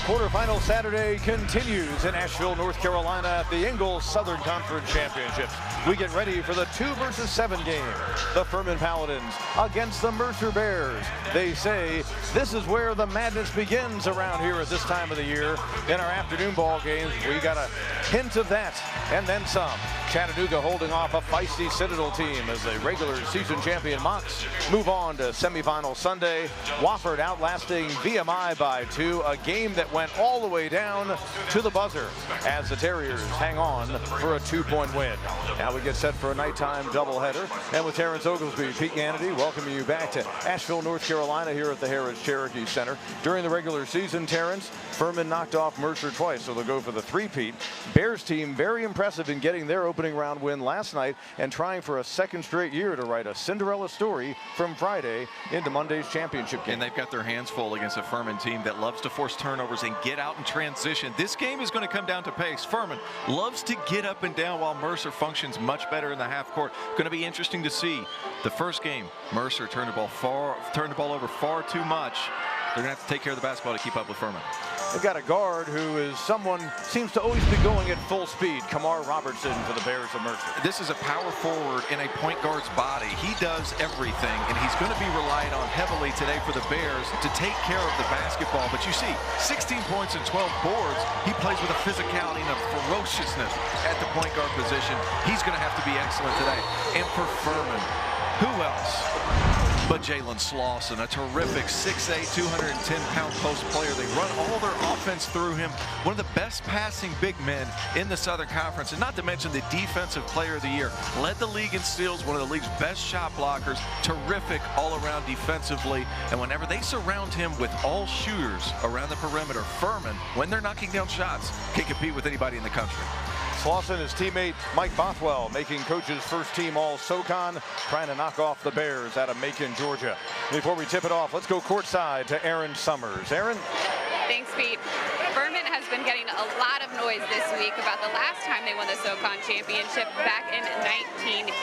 Quarterfinal Saturday continues in Asheville, North Carolina at the Ingalls Southern Conference Championships. We get ready for the 2 versus 7 game. The Furman Paladins against the Mercer Bears. They say this is where the madness begins around here at this time of the year. In our afternoon ball games, we got a hint of that and then some. Chattanooga holding off a feisty Citadel team as the regular season champion Mocs move on to semifinal Sunday. Wofford outlasting VMI by 2, a game that went all the way down to the buzzer as the Terriers hang on for a 2-point win. Now we get set for a nighttime doubleheader, and with Terrence Oglesby, Pete Ganity welcoming you back to Asheville, North Carolina here at the Harris Cherokee Center. During the regular season, Terrence, Furman knocked off Mercer twice, so they'll go for the three-peat. Bears team very impressive in getting their opening round win last night and trying for a second straight year to write a Cinderella story from Friday into Monday's championship game. And they've got their hands full against a Furman team that loves to force turnovers and get out in transition. This game is going to come down to pace. Furman loves to get up and down while Mercer functions much better in the half court. Going to be interesting to see. The first game, Mercer turned the ball over far too much. They're going to have to take care of the basketball to keep up with Furman. They've got a guard who is someone seems to always be going at full speed. Kamar Robertson for the Bears of Mercer. This is a power forward in a point guard's body. He does everything, and he's going to be relied on heavily today for the Bears to take care of the basketball. But you see, 16 points and 12 boards. He plays with a physicality and a ferociousness at the point guard position. He's going to have to be excellent today. And for Furman, who else but Jalen Slauson, a terrific 6'8", 210-pound post player. They run all their offense through him. One of the best passing big men in the Southern Conference, and not to mention the defensive player of the year. Led the league in steals, one of the league's best shot blockers. Terrific all around defensively. And whenever they surround him with all shooters around the perimeter, Furman, when they're knocking down shots, can compete with anybody in the country. Slauson, his teammate Mike Bothwell, making coach's first team all Socond, trying to knock off the Bears out of Macon, Georgia. Before we tip it off, let's go courtside to Aaron Summers. Aaron? Thanks, Pete. Furman has been getting a lot of noise this week about the last time they won the Socond championship back in 1980.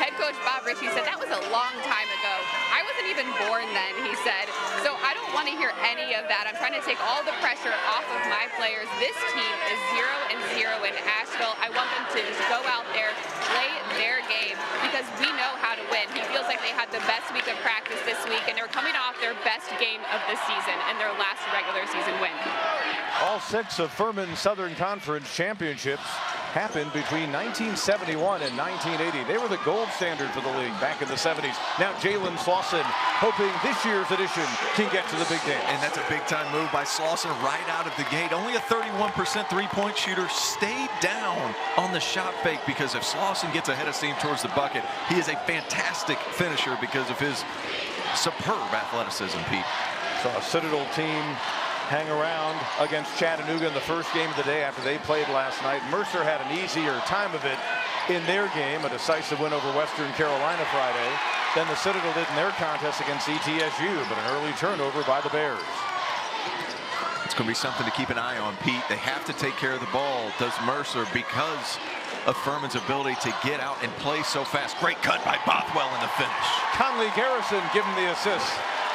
Head coach Bob Ritchie said that was a long time ago. I wasn't even born then, he said. So I don't want to hear any of that. I'm trying to take all the pressure off of my players. This team is 0-0 in Asheville. I want them to just go out there, play their game, because we know how to win. He feels like they had the best week of practice this week, and they're coming off their best game of the season and their last regular season win. All 6 of Furman's Southern Conference championships happened between 1971 and 1980. They were the gold standard for the league back in the 70s. Now Jalen Slauson hoping this year's edition can get to the big dance. And that's a big-time move by Slauson right out of the gate. Only a 31% three-point shooter. Stayed down on the shot fake, because if Slauson gets ahead of steam towards the bucket, he is a fantastic finisher because of his superb athleticism, Pete. So a Citadel team hang around against Chattanooga in the first game of the day after they played last night. Mercer had an easier time of it in their game, a decisive win over Western Carolina Friday, than the Citadel did in their contest against ETSU, but an early turnover by the Bears. It's going to be something to keep an eye on, Pete. They have to take care of the ball, does Mercer, because of Furman's ability to get out and play so fast. Great cut by Bothwell in the finish. Conley Garrison given the assist.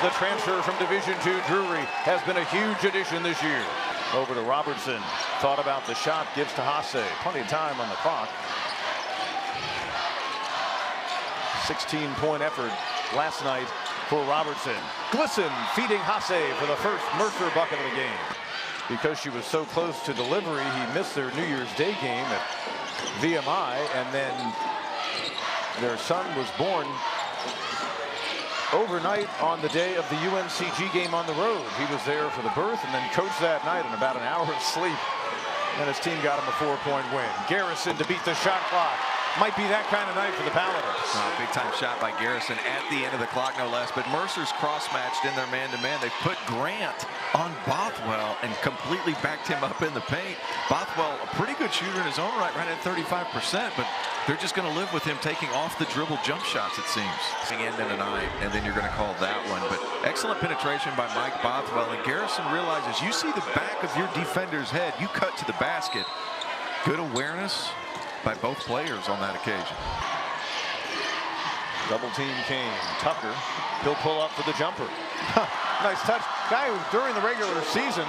The transfer from Division II Drury has been a huge addition this year. Over to Robertson. Thought about the shot. Gives to Hasse. Plenty of time on the clock. 16-point effort last night for Robertson. Glisson feeding Hasse for the first Mercer bucket of the game. Because she was so close to delivery, he missed their New Year's Day game at VMI, and then their son was born overnight on the day of the UNCG game on the road. He was there for the birth and then coached that night in about an hour of sleep. And his team got him a 4-point win. Garrison to beat the shot clock. Might be that kind of night for the Paladins. Big time shot by Garrison at the end of the clock, no less. But Mercer's cross-matched in their man-to-man. They put Grant on Bothwell and completely backed him up in the paint. Bothwell, a pretty good shooter in his own right at 35%, but they're just going to live with him taking off the dribble jump shots, it seems. End of the night, and then you're going to call that one. But excellent penetration by Mike Bothwell, and Garrison realizes you see the back of your defender's head, you cut to the basket. Good awareness by both players on that occasion. Double team came. Tucker, he'll pull up for the jumper. Nice touch. Guy who during the regular season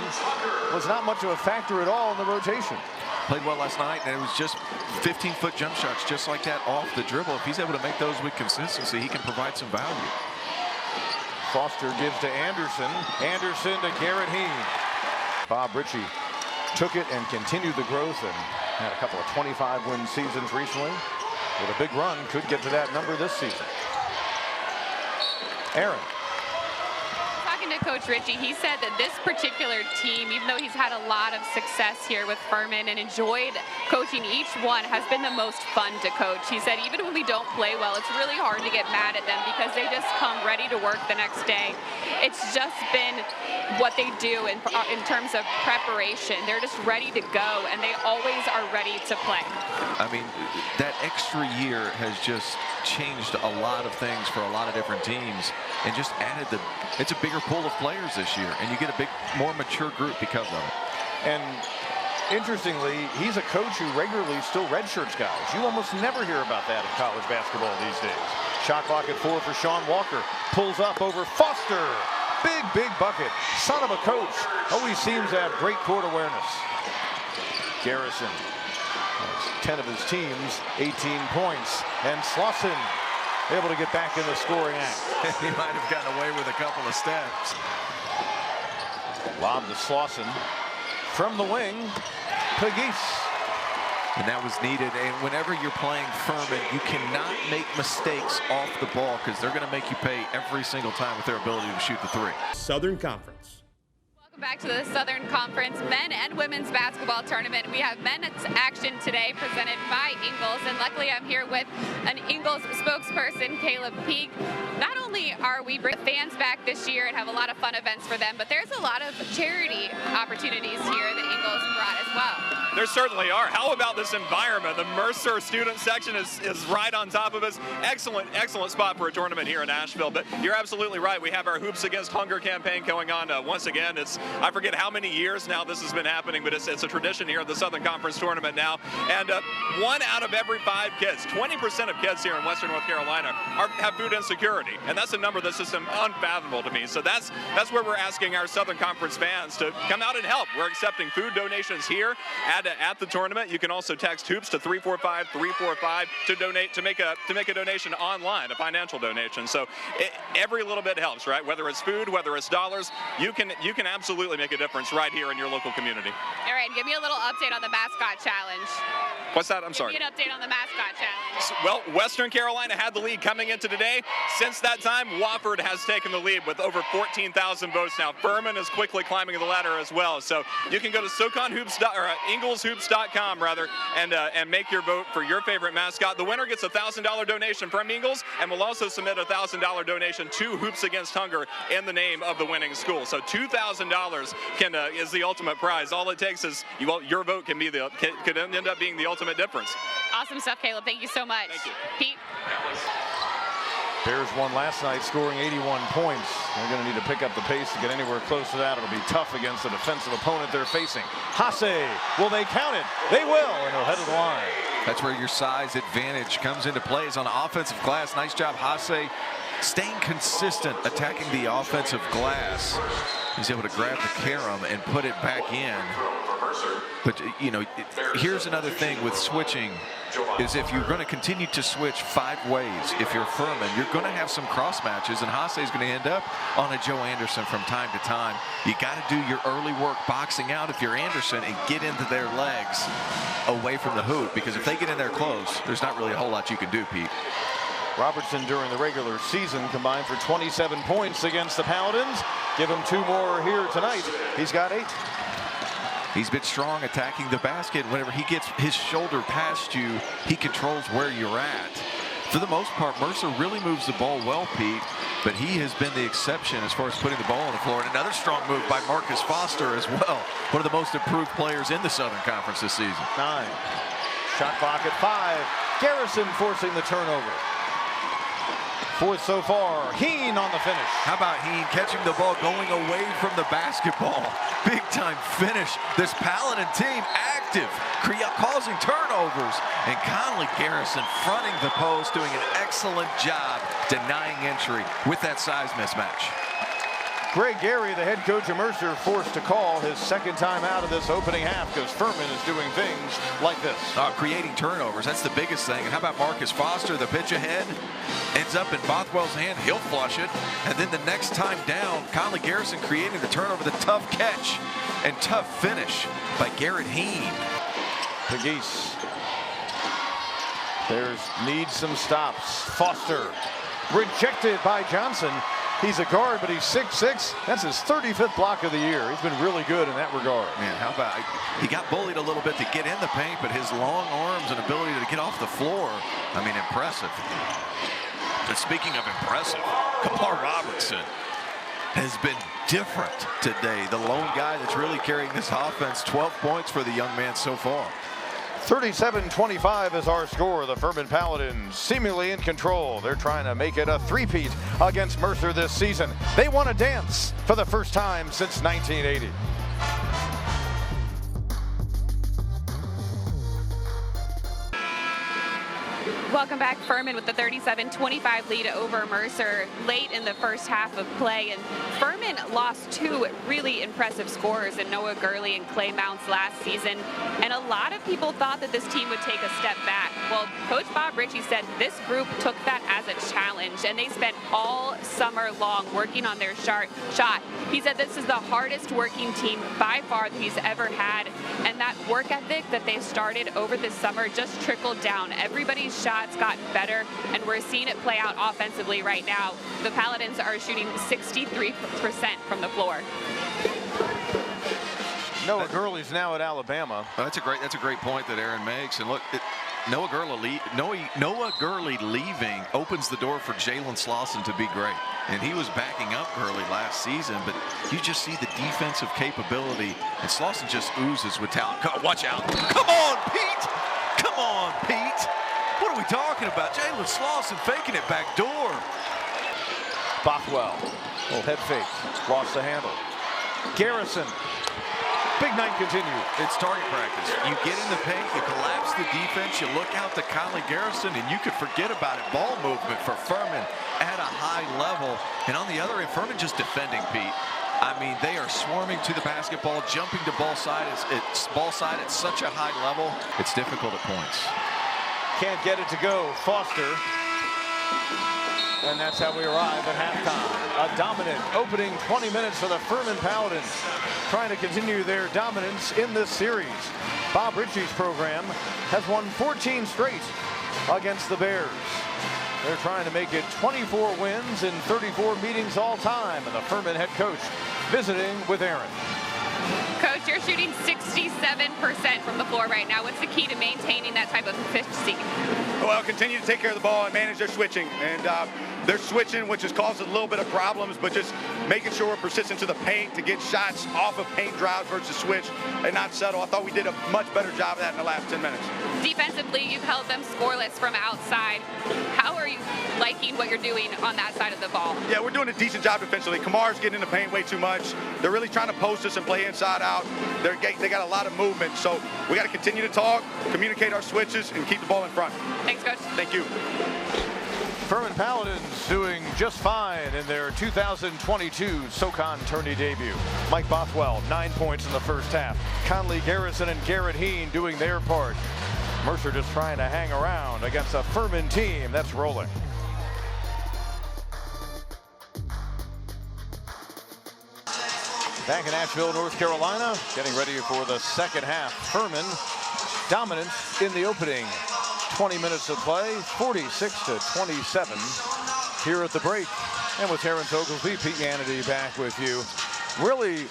was not much of a factor at all in the rotation. Played well last night, and it was just 15-foot jump shots just like that off the dribble. If he's able to make those with consistency, he can provide some value. Foster gives to Anderson. Anderson to Garrett Heen. Bob Ritchie took it and continued the growth and had a couple of 25-win seasons recently. With a big run, could get to that number this season. Aaron. Talking to Coach Ritchie, he said that this particular team, even though he's had a lot of success here with Furman and enjoyed coaching each one, has been the most fun to coach. He said even when we don't play well, it's really hard to get mad at them because they just come ready to work the next day. It's just been what they do in terms of preparation. They're just ready to go, and they always are ready to play. I mean, that extra year has just changed a lot of things for a lot of different teams and just added it's a bigger pool of players this year, and you get a more mature group because of it. And interestingly, he's a coach who regularly still redshirts guys. You almost never hear about that in college basketball these days. Shot clock at 4 for Sean Walker. Pulls up over Foster. Big bucket. Son of a coach. Always seems to have great court awareness. Garrison. 10 of his teams, 18 points. And Slauson able to get back in the scoring act. He might have gotten away with a couple of steps. Lob to Slauson. From the wing, Pegues. And that was needed. And whenever you're playing Furman, you cannot make mistakes off the ball because they're going to make you pay every single time with their ability to shoot the three. Southern Conference. Welcome back to the Southern Conference men and women's basketball tournament. We have men's action today presented by Ingles, and luckily I'm here with an Ingles spokesperson, Caleb Peak. Not only are we bringing fans back this year and have a lot of fun events for them, but there's a lot of charity opportunities here that Ingles brought as well. There certainly are. How about this environment? The Mercer student section is right on top of us. Excellent spot for a tournament here in Asheville. But you're absolutely right. We have our Hoops Against Hunger campaign going on once again. I forget how many years now this has been happening, but it's a tradition here at the Southern Conference tournament now. And 1 out of every 5 kids, 20% of kids here in Western North Carolina have food insecurity. And that's a number that's just unfathomable to me. So that's where we're asking our Southern Conference fans to come out and help. We're accepting food donations here at the tournament. You can also text HOOPS to 345-345 to donate, to make a donation online, a financial donation. So every little bit helps, right? Whether it's food, whether it's dollars, you can absolutely make a difference right here in your local community. All right, give me a little update on the mascot challenge. What's that? I'm sorry. Give me an update on the mascot challenge. Well, Western Carolina had the lead coming into today. Since that time, Wofford has taken the lead with over 14,000 votes now. Furman is quickly climbing the ladder as well. So you can go to InglesHoops.com and make your vote for your favorite mascot. The winner gets a $1,000 donation from Ingles, and will also submit a $1,000 donation to Hoops Against Hunger in the name of the winning school. So $2,000 is the ultimate prize. All it takes is your vote could end up being the ultimate difference. Awesome stuff, Caleb. Thank you so much. Thank you. Pete? Bears won last night, scoring 81 points. They're going to need to pick up the pace to get anywhere close to that. It'll be tough against the defensive opponent they're facing. Hasse, will they count it? They will, and he'll head to the line. That's where your size advantage comes into play. On the offensive glass. Nice job, Hasse, staying consistent, attacking the offensive glass. He's able to grab the carom and put it back in. But, here's another thing with switching is if you're going to continue to switch 5 ways, if you're Furman, you're going to have some cross matches, and Hasse is going to end up on a Joe Anderson from time to time. You got to do your early work boxing out if you're Anderson and get into their legs away from the hoop, because if they get in there close, there's not really a whole lot you can do, Pete. Robertson during the regular season combined for 27 points against the Paladins. Give him 2 more here tonight. He's got 8. He's been strong attacking the basket. Whenever he gets his shoulder past you, he controls where you're at. For the most part, Mercer really moves the ball well, Pete, but he has been the exception as far as putting the ball on the floor. And another strong move by Marcus Foster as well. One of the most improved players in the Southern Conference this season. 9. Shot clock at 5. Garrison forcing the turnover. 4th so far. Heen on the finish. How about Heen catching the ball going away from the basketball? Big time finish. This Paladin team active, causing turnovers. And Conley Garrison fronting the post, doing an excellent job denying entry with that size mismatch. Greg Gary, the head coach of Mercer, forced to call his second time out of this opening half because Furman is doing things like this. Creating turnovers, that's the biggest thing. And how about Marcus Foster, the pitch ahead, ends up in Bothwell's hand, he'll flush it. And then the next time down, Conley Garrison creating the turnover, the tough catch and tough finish by Garrett Heen. Pegues. There's needs some stops. Foster rejected by Johnson. He's a guard, but he's 6'6". That's his 35th block of the year. He's been really good in that regard. Man, how about, he got bullied a little bit to get in the paint, but his long arms and ability to get off the floor, I mean, impressive. But speaking of impressive, Kamar Robertson has been different today. The lone guy that's really carrying this offense. 12 points for the young man so far. 37-25 is our score. The Furman Paladins seemingly in control. They're trying to make it a three-peat against Mercer this season. They want to dance for the first time since 1980. Welcome back. Furman with the 37-25 lead over Mercer late in the first half of play. And Furman lost two really impressive scorers in Noah Gurley and Clay Mounts last season. And a lot of people thought that this team would take a step back. Well, Coach Bob Ritchie said this group took that as a challenge, and they spent all summer long working on their shot. He said this is the hardest working team by far that he's ever had. And that work ethic that they started over this summer just trickled down. Everybody's shots got better, and we're seeing it play out offensively right now. The Paladins are shooting 63% from the floor. Noah Gurley's now at Alabama. Well, that's a great point that Aaron makes. And look, Noah Gurley leaving opens the door for Jalen Slauson to be great. And he was backing up Gurley last season, but you just see the defensive capability, and Slauson just oozes with talent. Watch out. Come on, Pete. Come on, Pete. What are we talking about? Jalen Slauson faking it back door. Bothwell, little head fake, lost the handle. Garrison, big night continues. It's target practice. You get in the paint, you collapse the defense, you look out to Conley Garrison, and you could forget about it. Ball movement for Furman at a high level. And on the other end, Furman just defending, Pete. I mean, they are swarming to the basketball, jumping to ball side. It's ball side at such a high level. It's difficult at points. Can't get it to go. Foster. And that's how we arrive at halftime. A dominant opening 20 minutes for the Furman Paladins, trying to continue their dominance in this series. Bob Ritchie's program has won 14 straight against the Bears. They're trying to make it 24 wins in 34 meetings all time. And the Furman head coach visiting with Aaron. Coach, you're shooting 67% from the floor right now. What's the key to maintaining that type of efficiency? Well, continue to take care of the ball and manage their switching. And they're switching, which has caused a little bit of problems, but just making sure we're persistent to the paint to get shots off of paint drives versus switch and not settle. I thought we did a much better job of that in the last 10 minutes. Defensively, you've held them scoreless from outside. How are you liking what you're doing on that side of the ball? Yeah, we're doing a decent job defensively. Kamar's getting in the paint way too much. They're really trying to post us and play inside out. They got a lot of movement, so we got to continue to talk, communicate our switches, and keep the ball in front. Thanks, Coach. Thank you. Furman Paladins doing just fine in their 2022 Socond tourney debut. Mike Bothwell, 9 points in the first half. Conley Garrison and Garrett Heen doing their part. Mercer just trying to hang around against a Furman team that's rolling. Back in Asheville, North Carolina, getting ready for the second half. Furman dominant in the opening 20 minutes of play, 46-27 here at the break. And with Terrence Oglesby, Pete Yannity back with you. Really,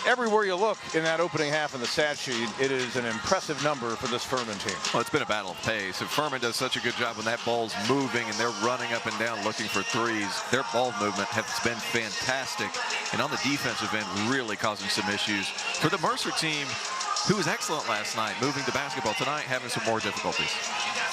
everywhere you look in that opening half in the stat sheet, it is an impressive number for this Furman team. Well, it's been a battle of pace. And Furman does such a good job when that ball's moving and they're running up and down looking for threes. Their ball movement has been fantastic. And on the defensive end, really causing some issues. For the Mercer team, who was excellent last night, moving the basketball, tonight having some more difficulties.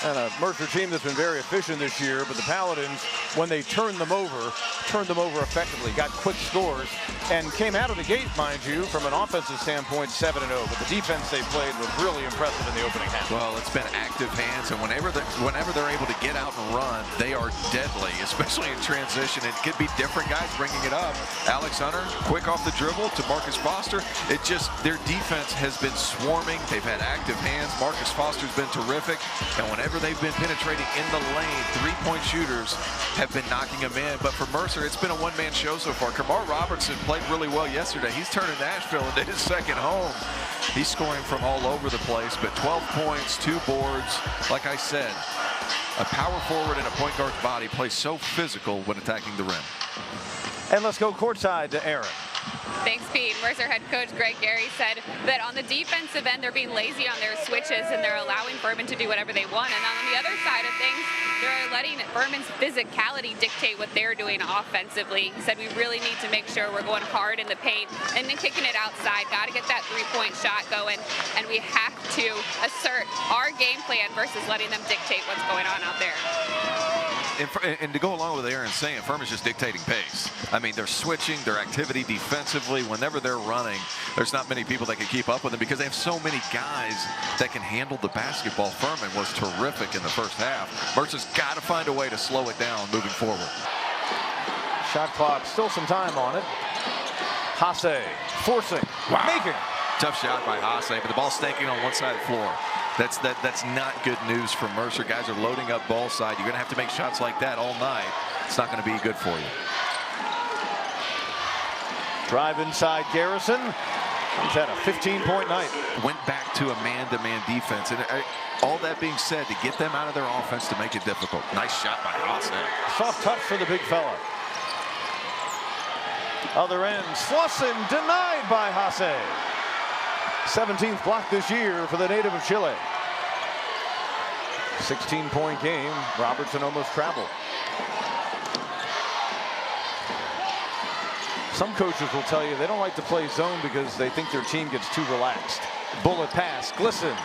And a Mercer team that's been very efficient this year, but the Paladins, when they turned them over effectively, got quick scores, and came out of the gate, mind you, from an offensive standpoint, 7-0. But the defense they played was really impressive in the opening half. Well, it's been active hands, and whenever they're able to get out and run, they are deadly, especially in transition. It could be different guys bringing it up. Alex Hunter, quick off the dribble to Marcus Foster. It just, their defense has been swarming. They've had active hands. Marcus Foster's been terrific, and whenever they've been penetrating in the lane, three-point shooters have been knocking them in. But for Mercer, it's been a one-man show so far. Kamar Robertson played really well yesterday. He's turning Nashville into his second home. He's scoring from all over the place, but 12 points, 2 boards. Like I said, a power forward in a point guard's body plays so physical when attacking the rim. And let's go courtside to Aaron. Thanks, Pete. Mercer head coach Greg Gary said that on the defensive end, they're being lazy on their switches and they're allowing Furman to do whatever they want. And on the other side of things, they're letting Furman's physicality dictate what they're doing offensively. He said we really need to make sure we're going hard in the paint and then kicking it outside. Got to get that three-point shot going, and we have to assert our game plan versus letting them dictate what's going on out there. And to go along with Aaron saying, Furman's just dictating pace. I mean, they're switching, their activity defensively. Whenever they're running, there's not many people that can keep up with them because they have so many guys that can handle the basketball. Furman was terrific in the first half. Mercer's got to find a way to slow it down moving forward. Shot clock, still some time on it. Hasse forcing, making. Tough shot by Hasse, but the ball's stinking on one side of the floor. That's not good news for Mercer. Guys are loading up ball side. You're going to have to make shots like that all night. It's not going to be good for you. Drive inside Garrison. He's had a 15-point night. Went back to a man-to-man defense. And all that being said, to get them out of their offense to make it difficult. Nice shot by Hasse. Soft touch for the big fella. Other end, Slauson denied by Hasse. 17th block this year for the native of Chile. 16-point game. Robertson almost traveled. Some coaches will tell you they don't like to play zone because they think their team gets too relaxed. Bullet pass, Glisson.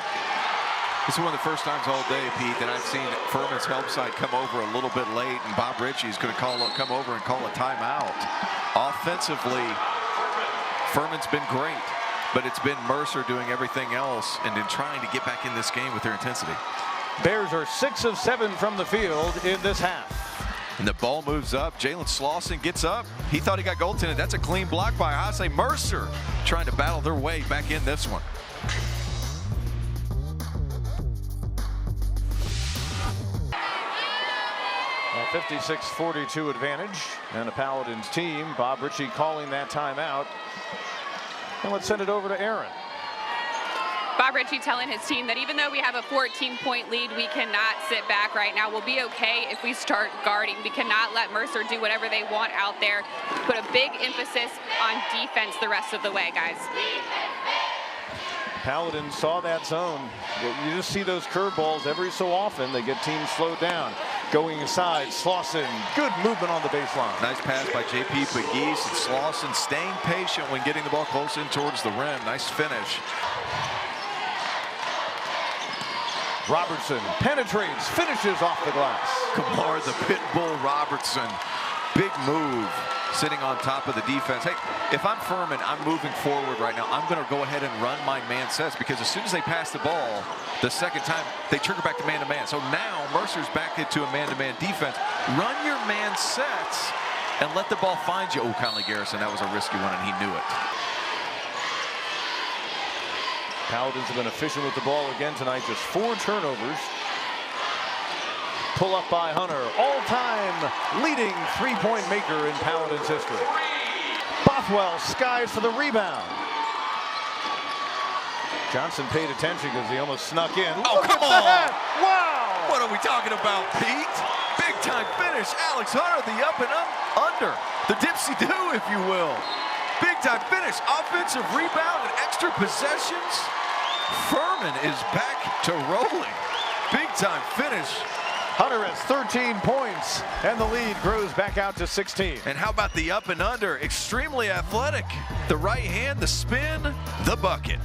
This is one of the first times all day, Pete, that I've seen Furman's help side come over a little bit late, and Bob Ritchie's going to come over and call a timeout. Offensively, Furman's been great, but it's been Mercer doing everything else and then trying to get back in this game with their intensity. Bears are 6 of 7 from the field in this half. And the ball moves up. Jalen Slauson gets up. He thought he got goaltended. That's a clean block by Hasse. Mercer trying to battle their way back in this one. A 56-42 advantage, and the Paladins team. Bob Ritchie calling that timeout. And let's send it over to Aaron. Bob Ritchie telling his team that even though we have a 14-point lead, we cannot sit back right now. We'll be okay if we start guarding. We cannot let Mercer do whatever they want out there. Put a big emphasis on defense the rest of the way, guys. Paladins saw that zone. You just see those curveballs every so often. They get teams slowed down. Going inside, Slauson, good movement on the baseline. Nice pass by J.P. Pegues. And Slauson staying patient when getting the ball close in towards the rim. Nice finish. Robertson penetrates, finishes off the glass. Kamar, the pit bull Robertson. Big move, sitting on top of the defense. Hey, if I'm Furman, I'm moving forward right now. I'm going to go ahead and run my man sets because as soon as they pass the ball, the second time, they trigger back to man-to-man. So now Mercer's back into a man-to-man defense. Run your man sets and let the ball find you. Oh, Conley Garrison, that was a risky one, and he knew it. Paladins have been efficient with the ball again tonight. Just 4 turnovers. Pull up by Hunter. All-time leading three-point maker in Paladins history. Bothwell skies for the rebound. Johnson paid attention because he almost snuck in. Oh, come on! Wow! What are we talking about, Pete? Big time finish. Alex Hunter, the up and under. The dipsy-do, if you will. Big time finish. Offensive rebound and extra possessions. Furman is back to rolling. Big time finish. Hunter has 13 points, and the lead grows back out to 16. And how about the up and under? Extremely athletic. The right hand, the spin, the bucket.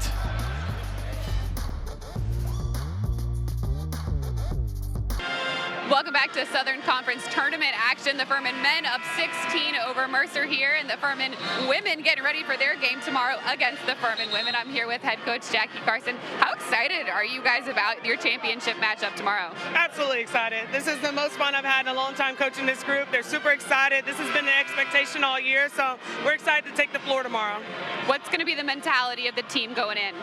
Welcome back to Southern Conference Tournament action. The Furman men up 16 over Mercer here, and the Furman women getting ready for their game tomorrow against the Furman women. I'm here with head coach Jackie Carson. How excited are you guys about your championship matchup tomorrow? Absolutely excited. This is the most fun I've had in a long time coaching this group. They're super excited. This has been an expectation all year, so we're excited to take the floor tomorrow. What's going to be the mentality of the team going in?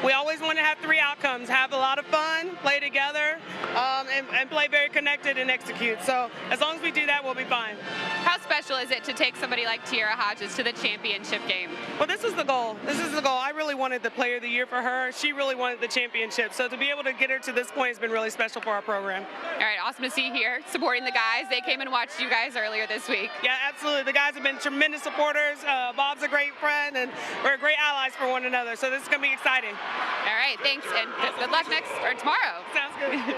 We always want to have three outcomes: have a lot of fun, play together, and play very connected and execute. So as long as we do that, we'll be fine. How special is it to take somebody like Tiara Hodges to the championship game? Well, this is the goal. This is the goal. I really wanted the player of the year for her. She really wanted the championship. So to be able to get her to this point has been really special for our program. All right, awesome to see here, supporting the guys. They came and watched you guys earlier this week. Yeah, absolutely. The guys have been tremendous supporters. Bob's a great friend, and we're great allies for one another. So this is going to be exciting. All right, thanks, and good luck tomorrow. Sounds good.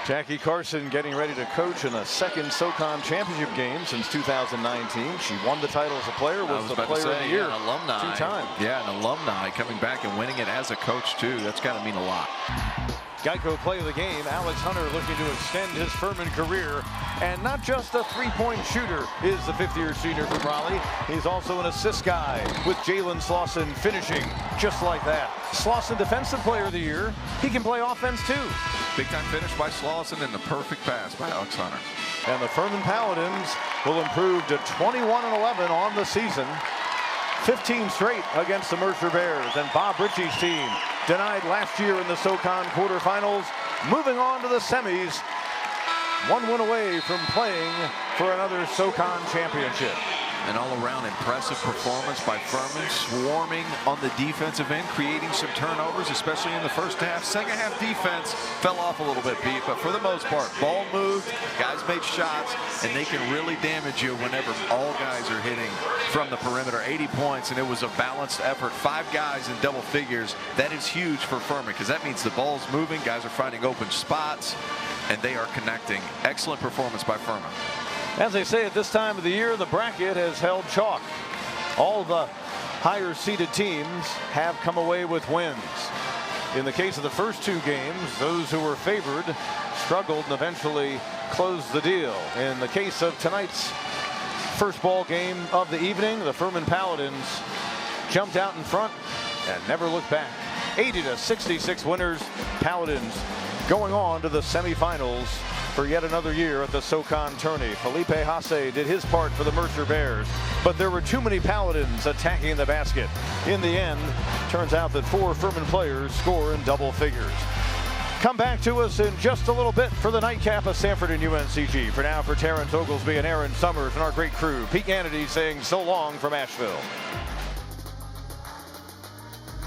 Jackie Carson getting ready to coach in a second Socond championship game since 2019. She won the title as a player, was the player of the year. An alumni. 2 times. Yeah, an alumni coming back and winning it as a coach, too. That's got to mean a lot. Geico play of the game, Alex Hunter looking to extend his Furman career. And not just a three-point shooter is the fifth-year senior from Raleigh. He's also an assist guy with Jalen Slauson finishing just like that. Slauson defensive player of the year. He can play offense too. Big-time finish by Slauson and the perfect pass by Alex Hunter. And the Furman Paladins will improve to 21-11 on the season. 15 straight against the Mercer Bears, and Bob Ritchie's team denied last year in the Socond quarterfinals, moving on to the semis, 1 win away from playing for another Socond championship. An all-around impressive performance by Furman, swarming on the defensive end, creating some turnovers, especially in the first half. Second half defense fell off a little bit, Pete, but for the most part, ball moved, guys made shots, and they can really damage you whenever all guys are hitting from the perimeter. 80 points, and it was a balanced effort. 5 guys in double figures. That is huge for Furman, because that means the ball's moving, guys are finding open spots, and they are connecting. Excellent performance by Furman. As they say at this time of the year, the bracket has held chalk. All the higher seeded teams have come away with wins. In the case of the first 2 games, those who were favored struggled and eventually closed the deal. In the case of tonight's first ball game of the evening, the Furman Paladins jumped out in front and never looked back. 80-66 winners. Paladins going on to the semifinals for yet another year at the Socond tourney. Felipe Hasse did his part for the Mercer Bears, but there were too many Paladins attacking the basket. In the end, turns out that 4 Furman players score in double figures. Come back to us in just a little bit for the nightcap of Sanford and UNCG. For now, for Terrence Oglesby and Aaron Summers and our great crew, Pete Kennedy saying so long from Asheville.